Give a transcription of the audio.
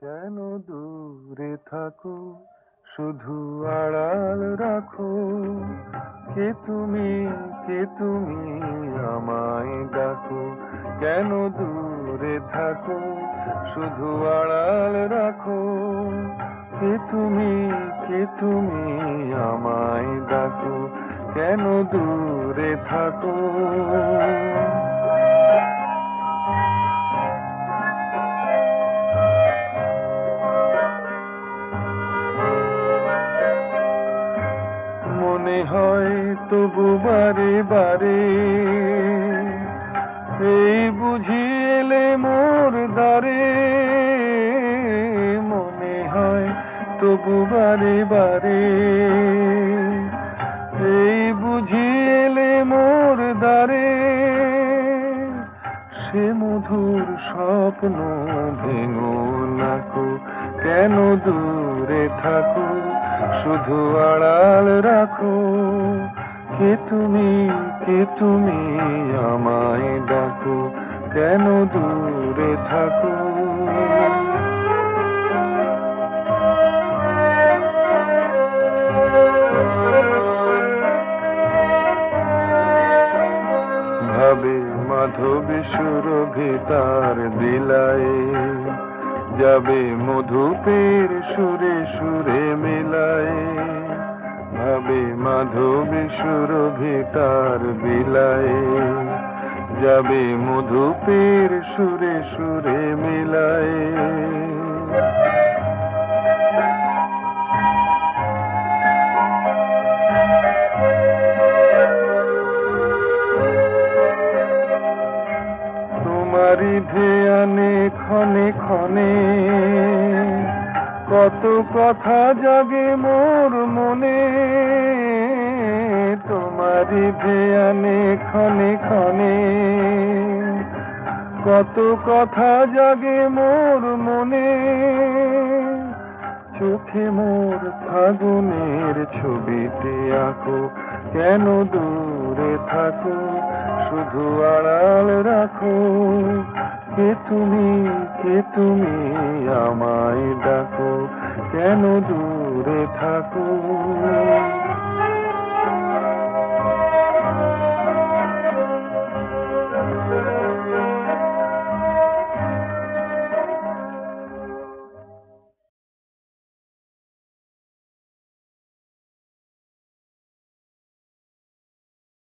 কেন দূরে থাকো, শুধু আড়াল রাখো। কে তুমি, কে তুমি, আমায় ডাকো। কেন দূরে থাকো, শুধু আড়াল রাখো। কে তুমি, কে তুমি, আমায় ডাকো। কেন দূরে থাকো। মনে হয় তবু বারে বারে, এই বুঝি এলে মোর দ্বারে। মনে হয় তবু বারে বারে, এই বুঝি এলে মোর দ্বারে। সে মধুর স্বপ্ন ভেঙো নাকো। কেন দূরে থাকো, শুধু আড়াল রাখো। কে তুমি, কে তুমি, আমায় ডাকো। কেন দূরে থাকো। ভাবে মাধবী সুরভি তার বিলায়, যাবে মধুপের সুরে সুরে মেলায়। ভাবে মাধবী সুরভি তার বিলায়, যাবে মধুপের সুরে সুরে মেলায়। তোমারি ধ্যানে ক্ষণে ক্ষণে, কত কথা জাগে মোর মনে। তোমারি ধ্যানে ক্ষণে ক্ষণে, কত কথা জাগে মোর মনে। চোখে মোর ফাগুনের ছবিতে আঁকো। কেন দূরে থাকো, শুধু আড়াল রাখো। কে তুমি, কে তুমি, আমায় ডাকো। কেন দূরে থাকো।